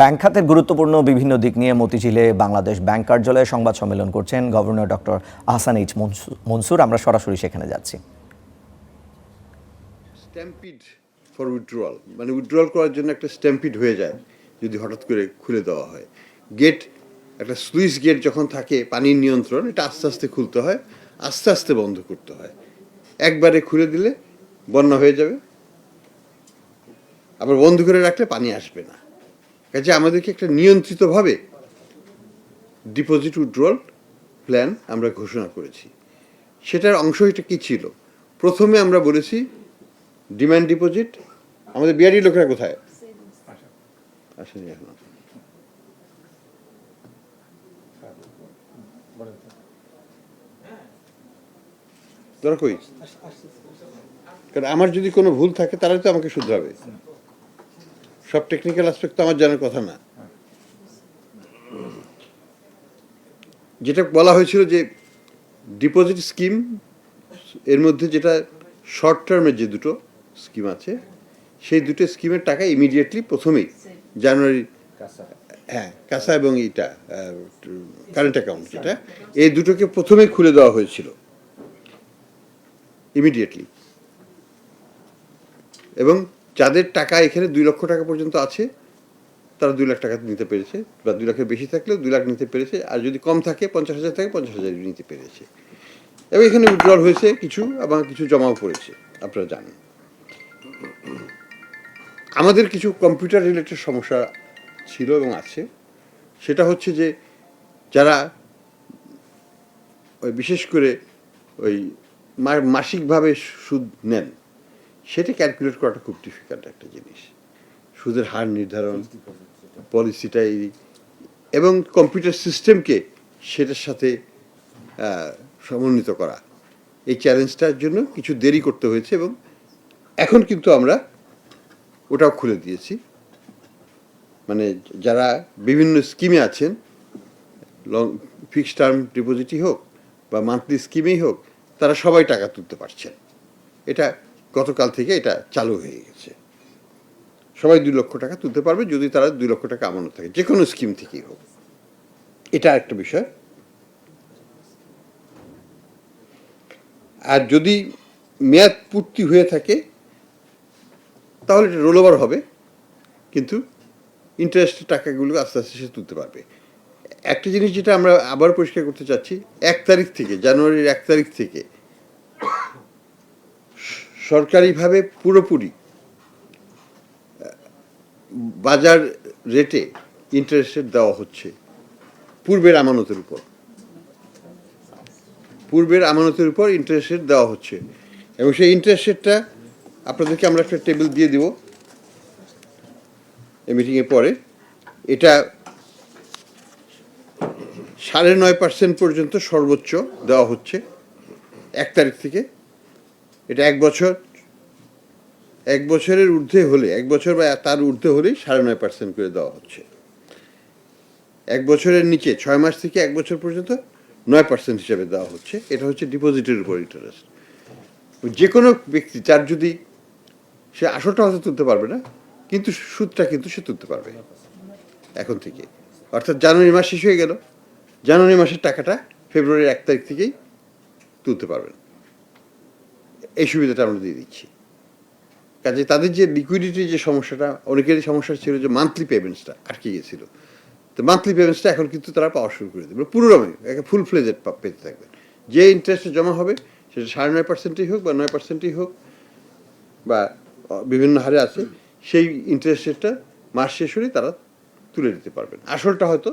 Bank খাতের গুরুত্বপূর্ণ বিভিন্ন দিক নিয়ে মতিঝিলে বাংলাদেশ ব্যাংক কার্যালয়ে সংবাদ সম্মেলন করছেন governor doctor Ahsan H Mansur. আমরা সরাসরি সেখানে যাচ্ছি। স্ট্যাম্পিড ফর উইথড্রয়াল, মানে উইথড্রয়াল করার জন্য একটা স্ট্যাম্পিড হয়ে যায় যদি হঠাৎ করে খুলে দেওয়া হয়। গেট, একটা স্লুইস গেট যখন থাকে পানির নিয়ন্ত্রণ, এটা আস্তে আস্তে খুলতে হয়, আস্তে আস্তে বন্ধ করতে হয়। একবারে খুলে দিলে বন্যা হয়ে যাবে, আবার বন্ধ করে রাখলে পানি আসবে না। কাজে আমাদেরকে একটা নিয়ন্ত্রিতভাবে ডিপোজিট উইথড্রয়াল প্ল্যান আমরা ঘোষণা করেছি। সেটার অংশ এটা কী ছিল? প্রথমে আমরা বলেছি ডিমান্ড ডিপোজিট। আমাদের বিআরডি লোকেরা কোথায় আসেনি এখন? তোরা কই? কারণ আমার যদি কোনো ভুল থাকে তাহলে তো আমাকে শুধরাবে। সব টেকনিক্যাল অ্যাসপেক্ট তো আমার জানার কথা না। যেটা বলা হয়েছিল যে ডিপোজিট স্কিম, এর মধ্যে যেটা শর্ট টার্মের যে দুটো স্কিম আছে, সেই দুটো স্কিমের টাকা ইমিডিয়েটলি প্রথমেই জানুয়ারি, হ্যাঁ, কাসা এবং এইটা কারেন্ট অ্যাকাউন্ট, যেটা এই দুটোকে প্রথমেই খুলে দেওয়া হয়েছিল ইমিডিয়েটলি। এবং যাদের টাকা এখানে 2 লক্ষ টাকা পর্যন্ত আছে তারা 2 লাখ টাকা নিতে পেরেছে, বা 2 লাখের বেশি থাকলেও 2 লাখ নিতে পেরেছে, আর যদি কম থাকে 50,000 থাকে 50,000 নিতে পেরেছে। এবং এখানে উইথড্রল হয়েছে কিছু, আবার কিছু জমাও পড়েছে, আপনারা জানেন। আমাদের কিছু কম্পিউটার রিলেটেড সমস্যা ছিল এবং আছে। সেটা হচ্ছে যে যারা ওই বিশেষ করে ওই মাসিকভাবে সুদ নেন, সেটা ক্যালকুলেট করাটা খুব ডিফিকাল্ট একটা জিনিস। সুদের হার নির্ধারণ, পলিসিটাই, এবং কম্পিউটার সিস্টেমকে সেটার সাথে সমন্বিত করা, এই চ্যালেঞ্জটার জন্য কিছু দেরি করতে হয়েছে। এবং এখন কিন্তু আমরা ওটাও খুলে দিয়েছি। মানে যারা বিভিন্ন স্কিমে আছেন, লং ফিক্সড টার্ম ডিপোজিটই হোক বা মান্থলি স্কিমেই হোক, তারা সবাই টাকা তুলতে পারছেন। এটা গতকাল থেকে এটা চালু হয়ে গেছে। সবাই 2 লক্ষ টাকা তুলতে পারবে যদি তারা 2 লক্ষ টাকা আমানত থাকে, যে কোনো স্কিম থেকেই হোক। এটা একটা বিষয়। আর যদি মেয়াদ পূর্তি হয়ে থাকে তাহলে এটা রোল ওভার হবে, কিন্তু ইন্টারেস্টের টাকাগুলো আস্তে আস্তে সে তুলতে পারবে। একটা জিনিস যেটা আমরা আবার পরিষ্কার করতে চাচ্ছি, 1 তারিখ থেকে, জানুয়ারির 1 তারিখ থেকে সরকারিভাবে পুরোপুরি বাজার রেটে ইন্টারেস্ট রেট দেওয়া হচ্ছে পূর্বের আমানতের উপর ইন্টারেস্ট রেট দেওয়া হচ্ছে। এবং সেই ইন্টারেস্ট রেটটা আপনাদেরকে আমরা একটা টেবিল দিয়ে দিব এই মিটিংয়ের পরে। এটা 9.5% পর্যন্ত সর্বোচ্চ দেওয়া হচ্ছে 1 তারিখ থেকে। এটা 1 বছরের ঊর্ধ্বে হলে, 1 বছর বা তার ঊর্ধ্বে হলেই 9.5% করে দেওয়া হচ্ছে। 1 বছরের নিচে 6 মাস থেকে 1 বছর পর্যন্ত 9% হিসাবে দেওয়া হচ্ছে। এটা হচ্ছে ডিপোজিটের উপর ইন্টারেস্ট। যে কোনো ব্যক্তি, তার যদি সে আসলটা হয়তো তুলতে পারবে না, কিন্তু সুদটা কিন্তু সে তুলতে পারবে এখন থেকে। অর্থাৎ জানুয়ারি মাস শেষ হয়ে গেল, জানুয়ারি মাসের টাকাটা ফেব্রুয়ারির 1 তারিখ থেকেই তুলতে পারবেন। এই সুবিধাটা আমরা দিয়ে দিচ্ছি। কাজে তাদের যে লিকুইডিটির যে সমস্যাটা, অনেকেরই সমস্যা ছিল যে মান্থলি পেমেন্টসটা আটকে গেছিল, তো মান্থলি পেমেন্টসটা এখন কিন্তু তারা পাওয়া শুরু করে দেবে পুরোদমে, ফুল ফ্লেজেড পেতে থাকবেন। যে ইন্টারেস্টে জমা হবে সেটা 9.5%ই হোক বা 9%ই হোক বা বিভিন্ন হারে আছে, সেই ইন্টারেস্ট রেটটা মাস শেষ হলেই তারা তুলে দিতে পারবেন। আসলটা হয়তো